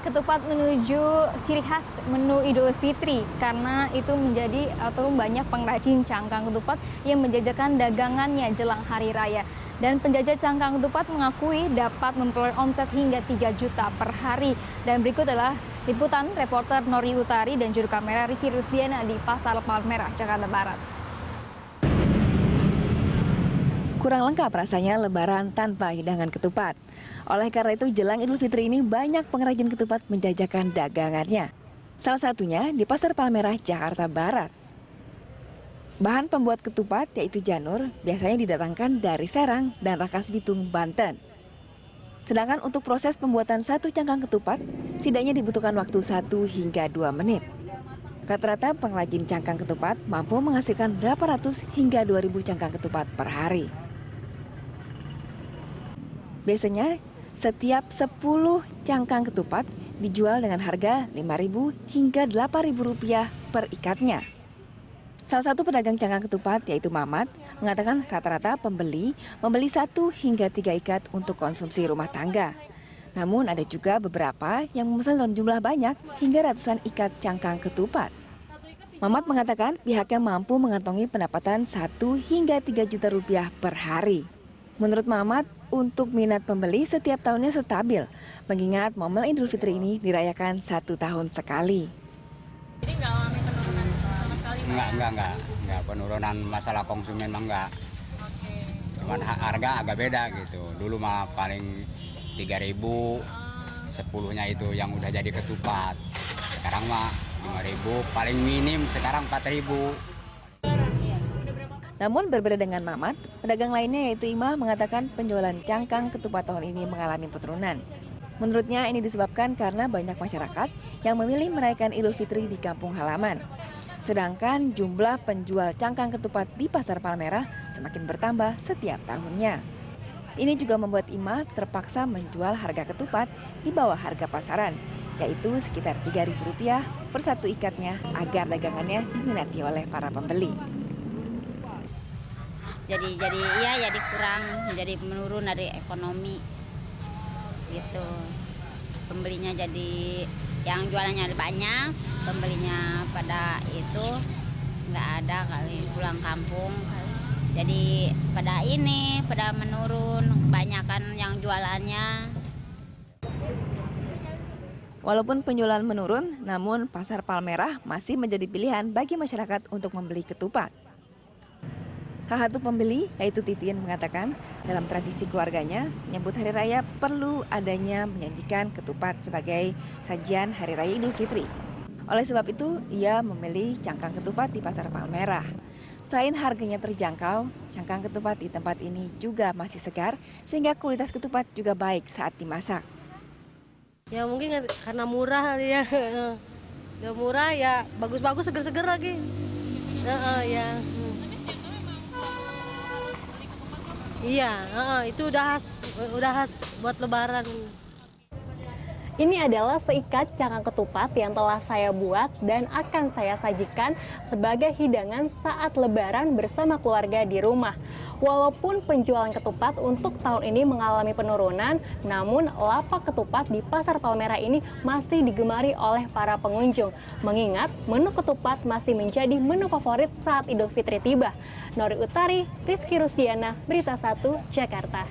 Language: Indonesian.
Ketupat menuju ciri khas menu Idul Fitri karena itu menjadi atau banyak pengrajin cangkang ketupat yang menjajakan dagangannya jelang hari raya. Dan penjajah cangkang ketupat mengakui dapat memperoleh omset hingga 3 juta per hari. Dan berikut adalah liputan reporter Nori Utari dan juru kamera Ricky Rusdiana di Pasar Palmerah, Jakarta Barat. Kurang lengkap rasanya lebaran tanpa hidangan ketupat. Oleh karena itu, jelang Idul Fitri ini banyak pengrajin ketupat menjajakan dagangannya. Salah satunya di Pasar Palmerah, Jakarta Barat. Bahan pembuat ketupat yaitu janur biasanya didatangkan dari Serang dan Rangkas Bitung, Banten. Sedangkan untuk proses pembuatan satu cangkang ketupat, setidaknya dibutuhkan waktu 1 hingga 2 menit. Rata-rata pengrajin cangkang ketupat mampu menghasilkan 800 hingga 2.000 cangkang ketupat per hari. Biasanya, setiap 10 cangkang ketupat dijual dengan harga Rp5.000 hingga Rp8.000 per ikatnya. Salah satu pedagang cangkang ketupat, yaitu Mamat, mengatakan rata-rata pembeli membeli 1 hingga 3 ikat untuk konsumsi rumah tangga. Namun ada juga beberapa yang memesan dalam jumlah banyak hingga ratusan ikat cangkang ketupat. Mamat mengatakan pihaknya mampu mengantongi pendapatan 1 hingga 3 juta rupiah per hari. Menurut Mamat, untuk minat pembeli setiap tahunnya stabil, mengingat momen Idul Fitri ini dirayakan 1 tahun sekali. Jadi nggak alami penurunan sama sekali? Nggak penurunan masalah konsumen mah nggak. Oke. Cuman harga agak beda gitu. Dulu mah paling 3.000, 10-nya itu yang udah jadi ketupat. Sekarang mah 5.000, paling minim sekarang 4.000. Namun berbeda dengan Mamat, pedagang lainnya yaitu Imah mengatakan penjualan cangkang ketupat tahun ini mengalami penurunan. Menurutnya ini disebabkan karena banyak masyarakat yang memilih merayakan Idul Fitri di kampung halaman. Sedangkan jumlah penjual cangkang ketupat di Pasar Palmerah semakin bertambah setiap tahunnya. Ini juga membuat Imah terpaksa menjual harga ketupat di bawah harga pasaran, yaitu sekitar Rp3.000 per satu ikatnya agar dagangannya diminati oleh para pembeli. Jadi kurang, jadi menurun dari ekonomi gitu. Pembelinya jadi yang jualannya banyak, pembelinya pada itu nggak ada kali, pulang kampung kali. Jadi pada menurun, kebanyakan yang jualannya. Walaupun penjualan menurun, namun Pasar Palmerah masih menjadi pilihan bagi masyarakat untuk membeli ketupat. Salah satu pembeli, yaitu Titin, mengatakan dalam tradisi keluarganya, menyambut Hari Raya perlu adanya menyajikan ketupat sebagai sajian Hari Raya Idul Fitri. Oleh sebab itu, ia memilih cangkang ketupat di Pasar Palmerah. Selain harganya terjangkau, cangkang ketupat di tempat ini juga masih segar, sehingga kualitas ketupat juga baik saat dimasak. Ya mungkin karena murah ya, ya murah ya bagus-bagus seger-seger lagi. Ya. Iya, itu udah khas buat Lebaran. Ini adalah seikat cangkang ketupat yang telah saya buat dan akan saya sajikan sebagai hidangan saat Lebaran bersama keluarga di rumah. Walaupun penjualan ketupat untuk tahun ini mengalami penurunan, namun lapak ketupat di Pasar Palmerah ini masih digemari oleh para pengunjung. Mengingat menu ketupat masih menjadi menu favorit saat Idul Fitri tiba. Nori Utari, Rizky Rusdiana, Berita 1, Jakarta.